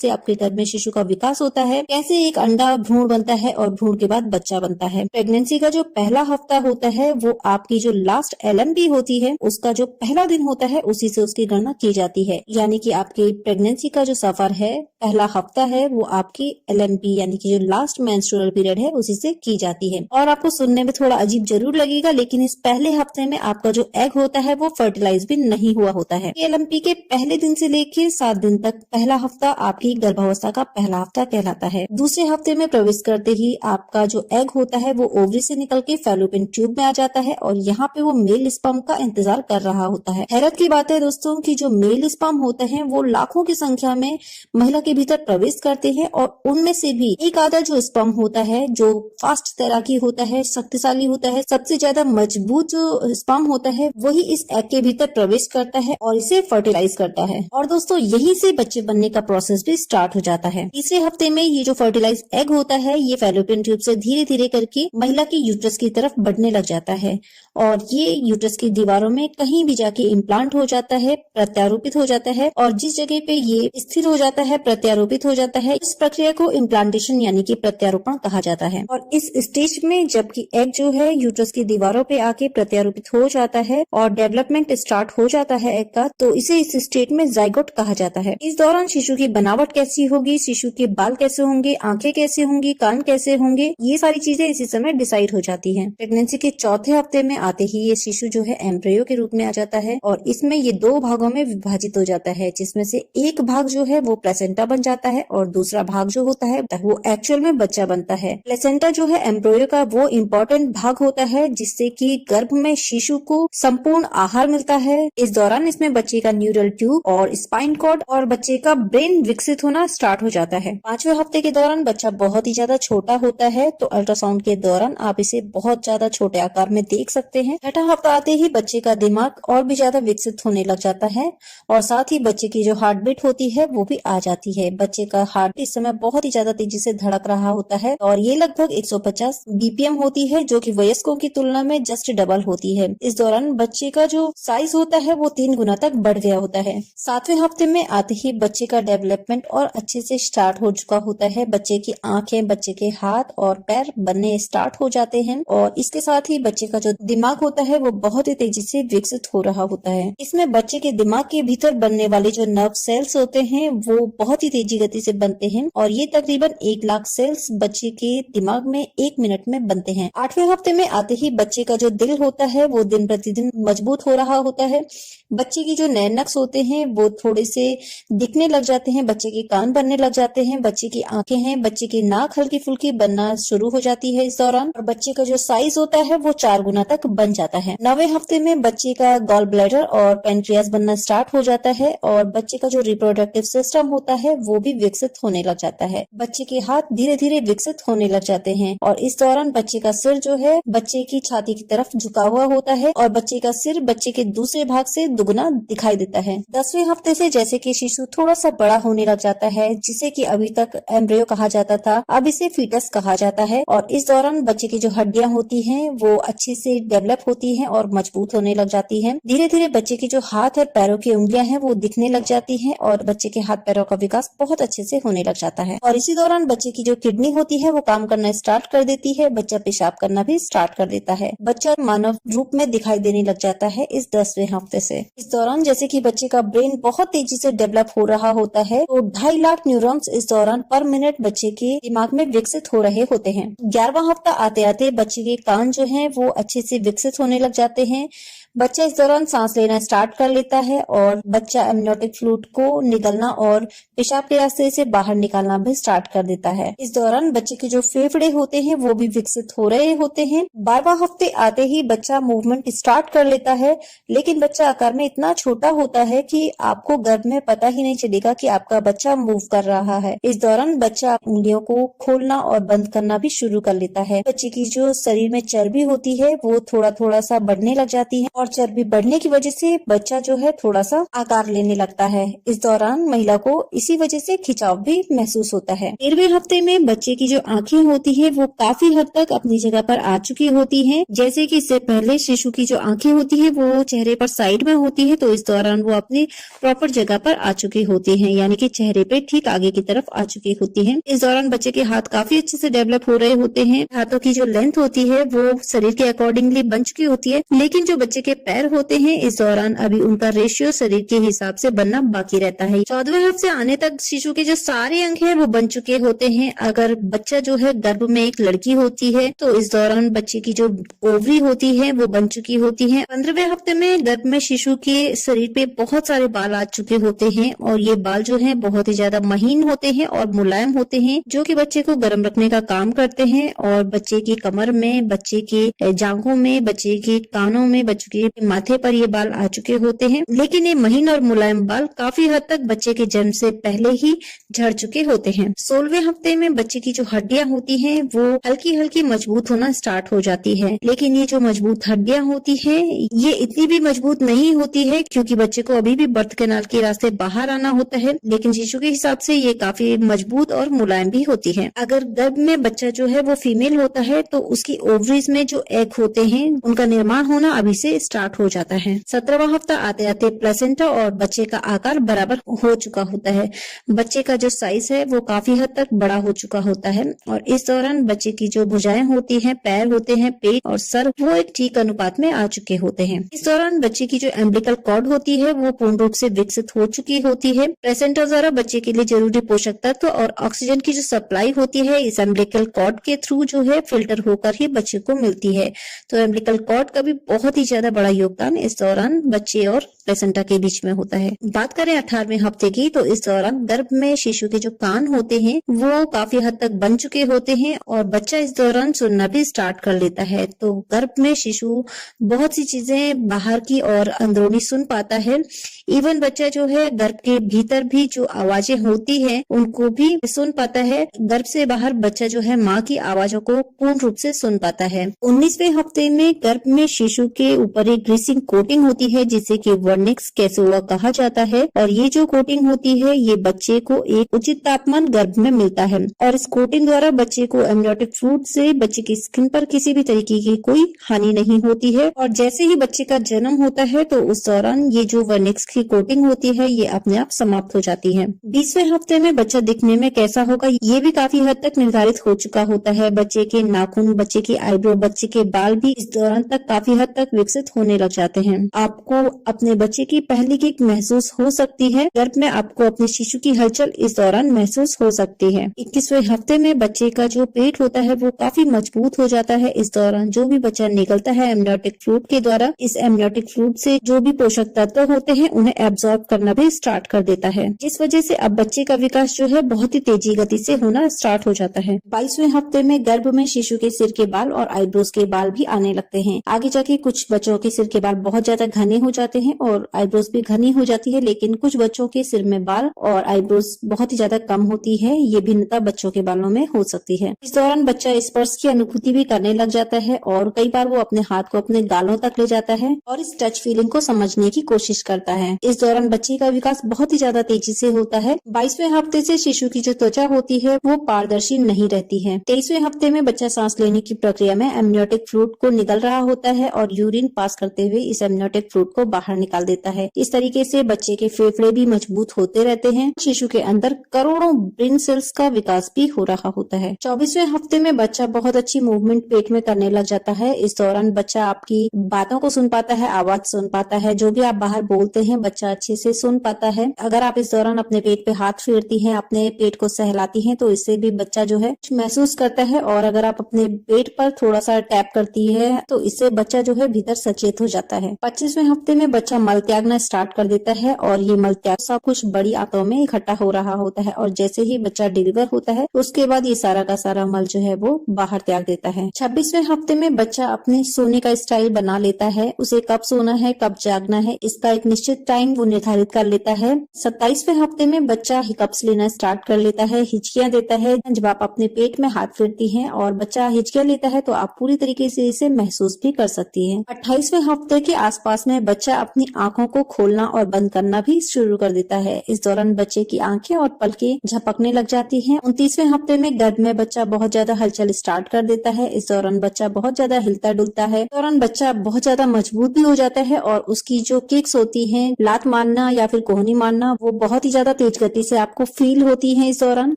से आपके गर्भ में शिशु का विकास होता है, कैसे एक अंडा भ्रूण बनता है और भ्रूण के बाद बच्चा बनता है। प्रेगनेंसी का जो पहला हफ्ता होता है वो आपकी जो लास्ट LMP होती है उसका जो पहला दिन होता है उसी से उसकी गणना की जाती है। यानी कि आपकी प्रेगनेंसी का जो सफर है, पहला हफ्ता है, वो आपकी LMP यानी कि जो लास्ट मेंस्ट्रुअल पीरियड है उसी से की जाती है। और आपको सुनने में थोड़ा अजीब जरूर लगेगा, लेकिन इस पहले हफ्ते में आपका जो एग होता है वो फर्टिलाइज भी नहीं हुआ होता है। LMP के पहले दिन से लेकर 7 दिन तक पहला हफ्ता आपकी गर्भावस्था का पहला हफ्ता कहलाता है। दूसरे हफ्ते में प्रवेश करते ही आपका जो एग होता है वो ओवरी से निकल के फैलोपियन ट्यूब में आ जाता है और यहाँ पे वो मेल स्पर्म का इंतजार कर रहा होता है। हैरत की बात है दोस्तों कि जो मेल स्पर्म होते हैं वो लाखों की संख्या में महिला के भीतर प्रवेश करते हैं और उनमें से भी एक आधा जो स्पर्म होता है जो फास्ट तैराकी होता है, शक्तिशाली होता है, सबसे ज्यादा मजबूत जो स्पर्म होता है वही इस एग के भीतर प्रवेश करता है और इसे फर्टिलाइज करता है। और दोस्तों यहीं से बच्चे बनने का प्रोसेस भी स्टार्ट हो जाता है। तीसरे हफ्ते में ये जो फर्टिलाइज एग होता है ये फैलोपियन ट्यूब से धीरे धीरे करके महिला की यूट्रस की तरफ बढ़ने लग जाता है और ये यूट्रस की दीवारों में कहीं भी जाके इम्प्लांट हो जाता है, प्रत्यारोपित हो जाता है और जिस जगह पे ये स्थिर हो जाता है, प्रत्यारोपित हो जाता है, इस प्रक्रिया को इम्प्लांटेशन यानी कि प्रत्यारोपण कहा जाता है। और इस स्टेज में जबकि एग जो है यूट्रस की दीवारों पे आके प्रत्यारोपित हो जाता है और डेवलपमेंट स्टार्ट हो जाता है एग का, तो इसे इस स्टेट में जाइगोट कहा जाता है। इस दौरान शिशु की बनावट कैसी होगी, शिशु के बाल कैसे होंगे, आंखें कैसे होंगी, कान कैसे होंगे, ये सारी चीजें इसी समय डिसाइड हो जाती हैं। प्रेगनेंसी के चौथे हफ्ते में आते ही ये शिशु जो है एम्ब्रियो के रूप में आ जाता है और इसमें ये 2 भागों में विभाजित हो जाता है, जिसमें से एक भाग जो है वो प्लेसेंटा बन जाता है और दूसरा भाग जो होता है वो एक्चुअल में बच्चा बनता है। प्लेसेंटा जो है एम्ब्रियो का वो इम्पोर्टेंट भाग होता है जिससे कि गर्भ में शिशु को संपूर्ण आहार मिलता है। इस दौरान इसमें बच्चे का न्यूरल ट्यूब और स्पाइन कॉर्ड और बच्चे का ब्रेन विकसित होना स्टार्ट हो जाता है। 5वें हफ्ते के दौरान बच्चा बहुत ही ज्यादा छोटा होता है, तो अल्ट्रासाउंड के दौरान आप इसे बहुत ज्यादा छोटे आकार में देख सकते हैं। 6ठा हफ्ता आते ही बच्चे का दिमाग और भी ज्यादा विकसित होने लग जाता है और साथ ही बच्चे की जो हार्ट बीट होती है वो भी आ जाती है। बच्चे का हार्ट इस समय बहुत ही ज्यादा तेजी से धड़क रहा होता है और ये लगभग 150 BPM होती है, जो कि वयस्कों की तुलना में जस्ट डबल होती है। इस दौरान बच्चे का जो साइज होता है वो 3 गुना तक बढ़ गया होता है। 7वें हफ्ते में आते ही बच्चे का डेवलपमेंट और अच्छे से स्टार्ट हो चुका होता है। बच्चे की आंखें, बच्चे के हाथ और पैर बनने स्टार्ट हो जाते हैं और इसके साथ ही बच्चे का जो दिमाग होता है वो बहुत ही तेजी से विकसित हो रहा होता है। इसमें बच्चे के दिमाग के भीतर बनने वाले जो नर्व सेल्स होते हैं वो बहुत ही तेजी गति से बनते हैं और ये तकरीबन 1 लाख सेल्स बच्चे के दिमाग में 1 मिनट में बनते हैं। 8वें हफ्ते में आते ही बच्चे का जो दिल होता है वो दिन प्रतिदिन मजबूत हो रहा होता है। बच्चे की जो नैनक्स होते हैं वो थोड़े से दिखने लग जाते हैं, बच्चे के कान बनने लग जाते हैं, बच्चे की आंखें हैं, बच्चे की नाक हल्की फुल्की बनना शुरू हो जाती है इस दौरान और बच्चे का जो साइज होता है वो 4 गुना तक बन जाता है। 9वें हफ्ते में बच्चे का गॉल ब्लैडर और पेनक्रियास बनना स्टार्ट हो जाता है और बच्चे का जो रिप्रोडक्टिव सिस्टम होता है वो भी विकसित होने लग जाता है। बच्चे के हाथ धीरे धीरे विकसित होने लग जाते हैं और इस दौरान बच्चे का सिर जो है बच्चे की छाती की तरफ झुका हुआ होता है और बच्चे का सिर बच्चे के दूसरे भाग से दुगना दिखाई देता है। 10वें हफ्ते से जैसे कि शिशु थोड़ा सा बड़ा होने लग जाता है, जिसे कि अभी तक एम्ब्रियो कहा जाता था, अब इसे फीटस कहा जाता है और इस दौरान बच्चे की जो हड्डियां होती हैं वो अच्छे से डेवलप होती हैं और मजबूत होने लग जाती हैं। धीरे धीरे बच्चे के जो हाथ और पैरों की उंगलियां हैं वो दिखने लग जाती हैं और बच्चे के हाथ पैरों का विकास बहुत अच्छे से होने लग जाता है और इसी दौरान बच्चे की जो किडनी होती है वो काम करना स्टार्ट कर देती है, बच्चा पेशाब करना भी स्टार्ट कर देता है। बच्चा मानव रूप में दिखाई देने लग जाता है इस 10वें हफ्ते से। इस दौरान जैसे कि बच्चे का ब्रेन बहुत तेजी से डेवलप हो रहा होता है, तो 2.5 लाख न्यूरॉन्स इस दौरान पर मिनट बच्चे के दिमाग में विकसित हो रहे होते हैं। 11वां हफ्ता आते आते बच्चे के कान जो हैं वो अच्छे से विकसित होने लग जाते हैं। बच्चा इस दौरान सांस लेना स्टार्ट कर लेता है और बच्चा एमनियोटिक फ्लूइड को निकलना और पेशाब के रास्ते से बाहर निकालना भी स्टार्ट कर देता है। इस दौरान बच्चे के जो फेफड़े होते हैं वो भी विकसित हो रहे होते हैं। 12वां हफ्ते आते ही बच्चा मूवमेंट स्टार्ट कर लेता है, लेकिन बच्चा आकार में इतना छोटा होता है कि आपको गर्भ में पता ही नहीं चलेगा कि आपका बच्चा मूव कर रहा है। इस दौरान बच्चा उंगलियों को खोलना और बंद करना भी शुरू कर लेता है। बच्चे की जो शरीर में चर्बी होती है वो थोड़ा थोड़ा सा बढ़ने लग जाती है और चर्बी बढ़ने की वजह से बच्चा जो है थोड़ा सा आकार लेने लगता है। इस दौरान महिला को इसी वजह से खिंचाव भी महसूस होता है। 13वें हफ्ते में बच्चे की जो आंखें होती है वो काफी हद तक अपनी जगह पर आ चुकी होती हैं। जैसे कि इससे पहले शिशु की जो आंखें होती है वो चेहरे पर साइड में होती है, तो इस दौरान वो अपनी प्रॉपर जगह पर आ चुकी होती है, यानी कि चेहरे पे ठीक आगे की तरफ आ चुकी होती है। इस दौरान बच्चे के हाथ काफी अच्छे से डेवलप हो रहे होते हैं। हाथों की जो लेंथ होती है वो शरीर के अकॉर्डिंगली बन चुकी होती है, लेकिन जो बच्चे के पैर होते हैं इस दौरान अभी उनका रेशियो शरीर के हिसाब से बनना बाकी रहता है। 14वें हफ्ते आने तक शिशु के जो सारे अंग हैं वो बन चुके होते हैं। अगर बच्चा जो है गर्भ में एक लड़की होती है तो इस दौरान बच्चे की जो ओवरी होती है वो बन चुकी होती है। 15वें हफ्ते में गर्भ में शिशु के शरीर पे बहुत सारे बाल आ चुके होते हैं और ये बाल जो है बहुत ही ज्यादा महीन होते हैं और मुलायम होते हैं, जो कि बच्चे को गर्म रखने का काम करते हैं। और बच्चे की कमर में, बच्चे की जांघों में, बच्चे के कानों में, बच्चे के माथे पर ये बाल आ चुके होते हैं, लेकिन ये महीन और मुलायम बाल काफी हद तक बच्चे के जन्म से पहले ही झड़ चुके होते हैं। 16वें हफ्ते में बच्चे की जो हड्डियां होती हैं वो हल्की हल्की मजबूत होना स्टार्ट हो जाती है, लेकिन ये जो मजबूत हड्डियां होती हैं ये इतनी भी मजबूत नहीं होती है, क्योंकि बच्चे को अभी भी बर्थ कैनाल के रास्ते बाहर आना होता है, लेकिन शिशु के हिसाब से ये काफी मजबूत और मुलायम भी होती है। अगर गर्भ में बच्चा जो है वो फीमेल होता है तो उसकी ओवरीज में जो एग होते हैं उनका निर्माण होना अभी से स्टार्ट हो जाता है। 17वां हफ्ता आते आते प्लेसेंटा और बच्चे का आकार बराबर हो चुका होता है। बच्चे का जो साइज है वो काफी हद तक बड़ा हो चुका होता है और इस दौरान बच्चे की जो भुजाएं होती हैं, पैर होते हैं, पेट और सर वो एक ठीक अनुपात में आ चुके होते हैं। इस दौरान बच्चे की जो एम्बिलिकल कॉर्ड होती है वो पूर्ण रूप से विकसित हो चुकी होती है। प्लेसेंटा द्वारा बच्चे के लिए जरूरी पोषक तत्व और ऑक्सीजन की जो सप्लाई होती है इस एम्बिलिकल कॉर्ड के थ्रू जो है फिल्टर होकर ही बच्चे को मिलती है। तो एम्बिलिकल कॉर्ड का भी बहुत ही ज्यादा बड़ा योगदान इस दौरान बच्चे और प्लेसेंटा के बीच में होता है। बात करें 18वें हफ्ते की, तो इस दौरान गर्भ में शिशु के जो कान होते हैं वो काफी हद तक बन चुके होते हैं और बच्चा इस दौरान सुनना भी स्टार्ट कर लेता है। तो गर्भ में शिशु बहुत सी चीजें बाहर की और अंदरूनी सुन पाता है। इवन बच्चा जो है गर्भ के भीतर भी जो आवाजें होती हैं उनको भी सुन पाता है। गर्भ से बाहर बच्चा जो है माँ की आवाजों को पूर्ण रूप से सुन पाता है। 19वें हफ्ते में गर्भ में शिशु के ऊपर एक ग्रीसिंग कोटिंग होती है जिसे कि वर्निक्स कैसुला कहा जाता है और ये जो कोटिंग होती है ये बच्चे को एक उचित तापमान गर्भ में मिलता है और इस कोटिंग द्वारा बच्चे को एमनियोटिक फ्लूइड से बच्चे की स्किन पर किसी भी तरीके की कोई हानि नहीं होती है। और जैसे ही बच्चे का जन्म होता है तो उस दौरान ये जो वर्निक्स की कोटिंग होती है ये अपने आप समाप्त हो जाती है। 20वें हफ्ते में बच्चा दिखने में कैसा होगा ये भी काफी हद तक निर्धारित हो चुका होता है। बच्चे के नाखून, बच्चे की आईब्रो, बच्चे के बाल भी इस दौरान तक काफी हद तक विकसित होने लग जाते हैं। आपको अपने बच्चे की पहली किक महसूस हो सकती है। गर्भ में आपको अपने शिशु की हलचल इस दौरान महसूस हो सकती है। 21वें हफ्ते में बच्चे का जो पेट होता है वो काफी मजबूत हो जाता है। इस दौरान जो भी बच्चा निकलता है एमनियोटिक फ्लूइड के द्वारा, इस एमनियोटिक फ्लूइड से जो भी पोषक तत्व होते हैं उन्हें एब्जॉर्ब करना भी स्टार्ट कर देता है, जिस वजह से अब बच्चे का विकास जो है बहुत ही तेजी गति से होना स्टार्ट हो जाता है। 22वें हफ्ते में गर्भ में शिशु के सिर के बाल और आईब्रोज के बाल भी आने लगते हैं। आगे जाके कुछ बच्चों के सिर के बाल बहुत ज्यादा घने हो जाते हैं और आईब्रोज भी घनी हो जाती है, लेकिन कुछ बच्चों के सिर में बाल और आईब्रोज बहुत ही ज्यादा कम होती है। ये भिन्नता बच्चों के बालों में हो सकती है। इस दौरान बच्चा स्पर्श की अनुभूति भी करने लग जाता है और कई बार वो अपने हाथ को अपने गालों तक ले जाता है और इस टच फीलिंग को समझने की कोशिश करता है। इस दौरान बच्चे का विकास बहुत ही ज्यादा तेजी से होता है। 22वें हफ्ते से शिशु की जो त्वचा होती है वो पारदर्शी नहीं रहती है। 23वें हफ्ते में बच्चा सांस लेने की प्रक्रिया में एमनियोटिक फ्लूइड को निकल रहा होता है और यूरिन पास करते हुए इस एमनियोटिक फ्लूइड को बाहर निकाल देता है। इस तरीके से बच्चे के फेफड़े भी मजबूत होते रहते हैं। शिशु के अंदर करोड़ों ब्रेन सेल्स का विकास भी हो रहा होता है। 24वें हफ्ते में बच्चा बहुत अच्छी मूवमेंट पेट में करने लग जाता है। इस दौरान बच्चा आपकी बातों को सुन पाता है, आवाज सुन पाता है, जो भी आप बाहर बोलते हैं बच्चा अच्छे से सुन पाता है। अगर आप इस दौरान अपने पेट पे हाथ फेरती हैं, अपने पेट को सहलाती हैं, तो इससे भी बच्चा जो है महसूस करता है। और अगर आप अपने पेट पर थोड़ा सा टैप करती है तो इससे बच्चा जो है भीतर सचेत हो जाता है। 25वें हफ्ते में बच्चा मल त्यागना स्टार्ट कर देता है और ये मल त्याग सब कुछ बड़ी आंतों में इकट्ठा हो रहा होता है और जैसे ही बच्चा डिलीवर होता है उसके बाद ये सारा का सारा मल जो है वो बाहर त्याग देता है। 26वें हफ्ते में बच्चा अपने सोने का स्टाइल बना लेता है। उसे कब सोना है, कब जागना है, इसका एक निश्चित टाइम वो निर्धारित कर लेता है। 27वें हफ्ते में बच्चा हिकअप्स लेना स्टार्ट कर लेता है, हिचकियां देता है। जब आप अपने पेट में हाथ फेरती हैं और बच्चा हिचकियां लेता है तो आप पूरी तरीके से इसे महसूस भी कर सकती हैं। 28वें 35वें हफ्ते के आसपास में बच्चा अपनी आंखों को खोलना और बंद करना भी शुरू कर देता है। इस दौरान बच्चे की आंखें और पलकें झपकने लग जाती हैं। 29वें हफ्ते में गर्भ में बच्चा बहुत ज्यादा हलचल स्टार्ट कर देता है। इस दौरान बच्चा बहुत ज्यादा हिलता डुलता है। इस दौरान बच्चा बहुत ज्यादा मजबूत भी हो जाता है और उसकी जो किक्स होती हैं, लात मारना या फिर कोहनी मारना, वो बहुत ही ज्यादा तेज गति से आपको फील होती है। इस दौरान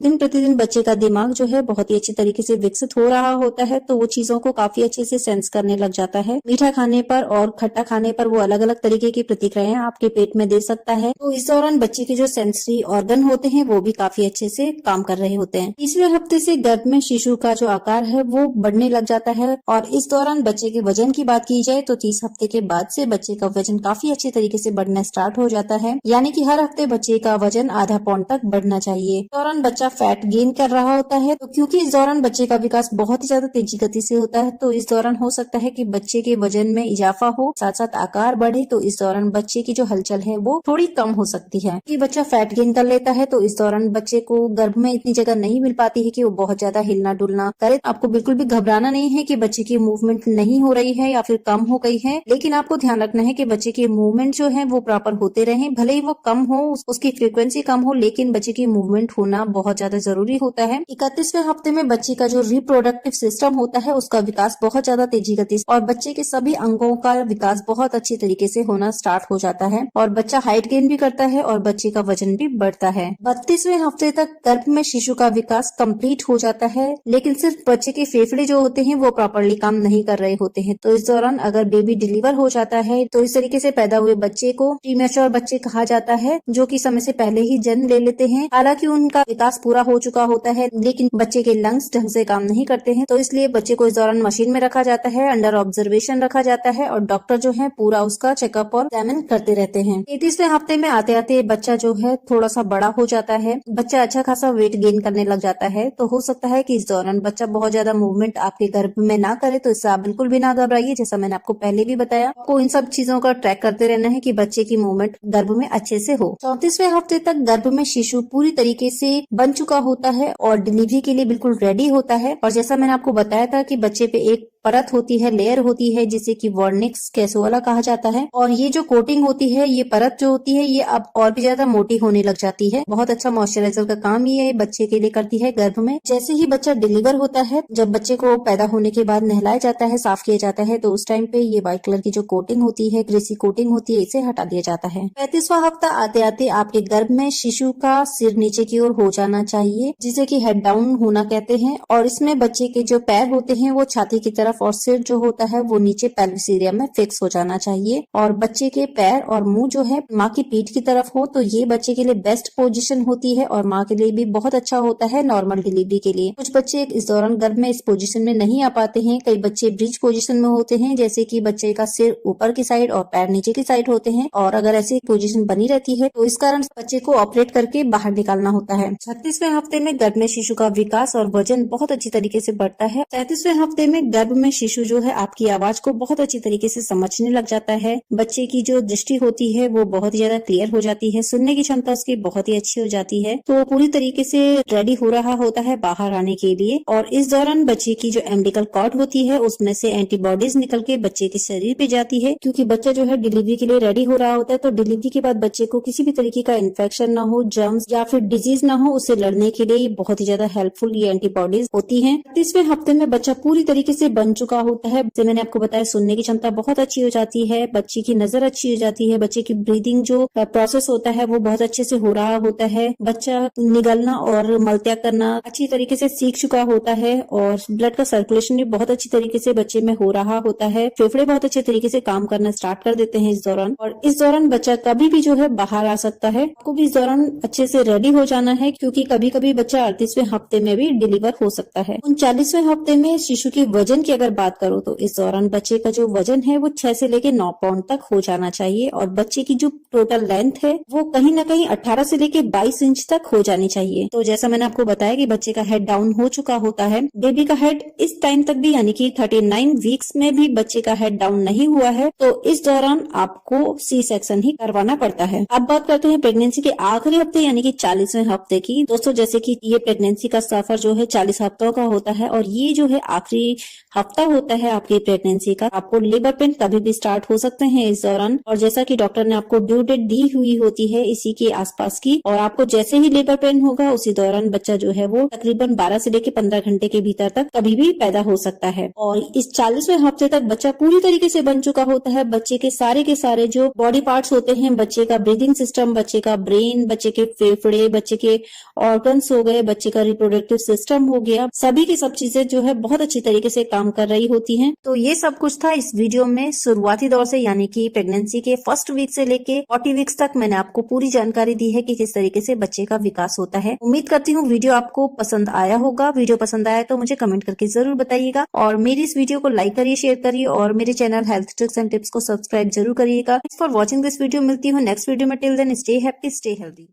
दिन प्रतिदिन बच्चे का दिमाग जो है बहुत ही अच्छी तरीके से विकसित हो रहा होता है, तो वो चीजों को काफी अच्छे से सेंस करने लग जाता है। मीठा खाने पर और खट्टा खाने पर वो अलग अलग तरीके की प्रतिक्रियाएं आपके पेट में दे सकता है। तो इस दौरान बच्चे के जो सेंसरी ऑर्गन होते हैं वो भी काफी अच्छे से काम कर रहे होते हैं। तीसरे हफ्ते से गर्भ में शिशु का जो आकार है वो बढ़ने लग जाता है और इस दौरान बच्चे के वजन की बात की जाए तो 30 हफ्ते के बाद से बच्चे का वजन काफी अच्छे तरीके से बढ़ना स्टार्ट हो जाता है, यानी कि हर हफ्ते बच्चे का वजन आधा पाउंड तक बढ़ना चाहिए। इस दौरान बच्चा फैट गेन कर रहा होता है, तो क्योंकि इस दौरान बच्चे का विकास बहुत ही ज्यादा तेजी गति से होता है, तो इस दौरान हो सकता है कि बच्चे के वजन में इजाफा हो, साथ साथ आकार बढ़े। तो इस दौरान बच्चे की जो हलचल है वो थोड़ी कम हो सकती है। कि बच्चा फैट गेन कर लेता है तो इस दौरान बच्चे को गर्भ में इतनी जगह नहीं मिल पाती है कि वो बहुत ज्यादा हिलना डुलना करे। आपको बिल्कुल भी घबराना नहीं है कि बच्चे की मूवमेंट नहीं हो रही है या फिर कम हो गई है, लेकिन आपको ध्यान रखना है कि बच्चे की मूवमेंट जो है वो प्रॉपर होते रहे। भले ही वो कम हो, उसकी फ्रीक्वेंसी कम हो, लेकिन बच्चे की मूवमेंट होना बहुत ज्यादा जरूरी होता है। 31वें हफ्ते में बच्चे का जो रिप्रोडक्टिव सिस्टम होता है उसका विकास बहुत ज्यादा तेजी गति से और बच्चे के सभी अंगों का विकास बहुत अच्छी तरीके से होना स्टार्ट हो जाता है और बच्चा हाइट गेन भी करता है और बच्चे का वजन भी बढ़ता है। 32वें हफ्ते तक गर्भ में शिशु का विकास कंप्लीट हो जाता है, लेकिन सिर्फ बच्चे के फेफड़े जो होते हैं वो प्रॉपरली काम नहीं कर रहे होते हैं। तो इस दौरान अगर बेबी डिलीवर हो जाता है तो इस तरीके से पैदा हुए बच्चे को प्रीमेच्योर बच्चे कहा जाता है, जो कि समय से पहले ही जन्म ले लेते हैं। हालांकि उनका विकास पूरा हो चुका होता है, लेकिन बच्चे के लंग्स ढंग से काम नहीं करते हैं, तो इसलिए बच्चे को इस दौरान मशीन में रखा जाता है, अंडर ऑब्जर्वेशन रखा जाता है और डॉक्टर जो है पूरा उसका चेकअप और एग्जामिन करते रहते हैं। 33वें हफ्ते में आते आते बच्चा जो है थोड़ा सा बड़ा हो जाता है, बच्चा अच्छा खासा वेट गेन करने लग जाता है। तो हो सकता है कि इस दौरान बच्चा बहुत ज्यादा मूवमेंट आपके गर्भ में ना करे, तो इससे आप बिल्कुल भी ना घबराइए। जैसा मैंने आपको पहले भी बताया, आपको इन सब चीजों का ट्रैक करते रहना है कि बच्चे की मूवमेंट गर्भ में अच्छे से हो। 34वें हफ्ते तक गर्भ में शिशु पूरी तरीके से बन चुका होता है और डिलीवरी के लिए बिल्कुल रेडी होता है। और जैसा मैंने आपको बताया था कि बच्चे पे एक परत होती है, लेयर होती है, जिसे कि वर्निक्स कैसोला कहा जाता है। और ये जो कोटिंग होती है, ये परत जो होती है, ये अब और भी ज्यादा मोटी होने लग जाती है। बहुत अच्छा मॉइस्चराइजर का काम ये बच्चे के लिए करती है गर्भ में। जैसे ही बच्चा डिलीवर होता है, जब बच्चे को पैदा होने के बाद नहलाया जाता है, साफ किया जाता है, तो उस टाइम पे ये व्हाइट कलर की जो कोटिंग होती है, ग्रीसी कोटिंग होती है, इसे हटा दिया जाता है। 35वां हफ्ता आते आते आपके गर्भ में शिशु का सिर नीचे की ओर हो जाना चाहिए, जिसे कि हेड डाउन होना कहते हैं। और इसमें बच्चे के जो पैर होते हैं वो छाती की तरफ और सिर जो होता है वो नीचे पेल्विस एरिया में फिक्स हो जाना चाहिए। और बच्चे के पैर और मुंह जो है माँ की पीठ की तरफ हो, तो ये बच्चे के लिए बेस्ट पोजीशन होती है और माँ के लिए भी बहुत अच्छा होता है नॉर्मल डिलीवरी के लिए। कुछ बच्चे इस दौरान गर्भ में इस पोजीशन में नहीं आ पाते हैं। कई बच्चे ब्रिज पोजीशन में होते हैं, जैसे कि बच्चे का सिर ऊपर की साइड और पैर नीचे की साइड होते हैं। और अगर ऐसी पोजीशन बनी रहती है तो इस कारण बच्चे को ऑपरेट करके बाहर निकालना होता है। 36वें हफ्ते में गर्भ में शिशु का विकास और वजन बहुत अच्छी तरीके से बढ़ता है। 37वें हफ्ते में गर्भ में शिशु जो है आपकी आवाज को बहुत अच्छी तरीके से समझने लग जाता है। बच्चे की जो दृष्टि होती है वो बहुत ही ज्यादा क्लियर हो जाती है, सुनने की क्षमता उसकी बहुत ही अच्छी हो जाती है। तो पूरी तरीके से रेडी हो रहा होता है बाहर आने के लिए। और इस दौरान बच्चे की जो एम्बिलिकल कॉर्ड होती है उसमें से एंटीबॉडीज निकल के बच्चे के शरीर पे जाती है, क्योंकि बच्चा जो है डिलीवरी के लिए रेडी हो रहा होता है। तो डिलीवरी के बाद बच्चे को किसी भी तरीके का इन्फेक्शन ना हो, जर्म्स या फिर डिजीज ना हो, उससे लड़ने के लिए बहुत ही ज्यादा हेल्पफुल ये एंटीबॉडीज होती है। 30वें हफ्ते में बच्चा पूरी तरीके से बन चुका होता है। जैसे मैंने आपको बताया, सुनने की क्षमता बहुत अच्छी हो जाती है, बच्चे की नजर अच्छी हो जाती है, बच्चे की ब्रीदिंग जो प्रोसेस होता है वो बहुत अच्छे से हो रहा होता है। बच्चा निगलना और मलत्याग करना अच्छी तरीके से सीख चुका होता है और ब्लड का सर्कुलेशन भी बहुत अच्छी तरीके से बच्चे में हो रहा होता है। फेफड़े बहुत अच्छे तरीके से काम करना स्टार्ट कर देते हैं इस दौरान। और इस दौरान बच्चा कभी भी जो है बाहर आ सकता है। आपको भी इस दौरान अच्छे से रेडी हो जाना है, क्योंकि कभी कभी बच्चा 38वें हफ्ते में भी डिलीवर हो सकता है। 39वें हफ्ते में शिशु के वजन की अगर बात करो तो इस दौरान बच्चे का जो वजन है वो 6 से लेके 9 पाउंड तक हो जाना चाहिए और बच्चे की जो टोटल लेंथ है वो कहीं ना कहीं 18 से लेके 22 इंच तक हो जानी चाहिए। तो जैसा मैंने आपको बताया कि बच्चे का हेड डाउन हो चुका होता है। बेबी का हेड इस टाइम तक भी, यानी कि 39 वीक्स में भी बच्चे का हेड डाउन नहीं हुआ है, तो इस दौरान आपको सी सेक्शन ही करवाना पड़ता है। अब बात करते हैं प्रेगनेंसी के आखिरी हफ्ते यानी कि 40वें हफ्ते की। दोस्तों, जैसे कि ये प्रेगनेंसी का सफर जो है 40 हफ्तों का होता है और ये जो है आखिरी हफ्ते हफ्ता होता है आपकी प्रेगनेंसी का, आपको लेबर पेन कभी भी स्टार्ट हो सकते हैं इस दौरान। और जैसा कि डॉक्टर ने आपको ड्यू डेट दी हुई होती है इसी के आसपास की, और आपको जैसे ही लेबर पेन होगा उसी दौरान बच्चा जो है वो तकरीबन 12 से लेकर 15 घंटे के भीतर तक कभी भी पैदा हो सकता है। और इस 40वें हफ्ते तक बच्चा पूरी तरीके से बन चुका होता है। बच्चे के सारे जो बॉडी पार्ट्स होते हैं, बच्चे का ब्रीदिंग सिस्टम, बच्चे का ब्रेन, बच्चे के फेफड़े, बच्चे के ऑर्गन्स हो गए, बच्चे का रिप्रोडक्टिव सिस्टम हो गया, सभी की सब चीजें जो है बहुत अच्छी तरीके से काम कर रही होती हैं। तो ये सब कुछ था इस वीडियो में शुरुआती दौर से, यानी कि प्रेगनेंसी के फर्स्ट वीक से लेके 40 वीक्स तक मैंने आपको पूरी जानकारी दी है कि किस तरीके से बच्चे का विकास होता है। उम्मीद करती हूँ वीडियो आपको पसंद आया होगा। वीडियो पसंद आया तो मुझे कमेंट करके जरूर बताइएगा, और मेरी इस वीडियो को लाइक करिए, शेयर करिए, और मेरे channel health tricks and tips को सब्सक्राइब जरूर करिएगा। Thanks for watching this video. मिलती हूँ नेक्स्ट वीडियो में। Till then stay happy, stay healthy.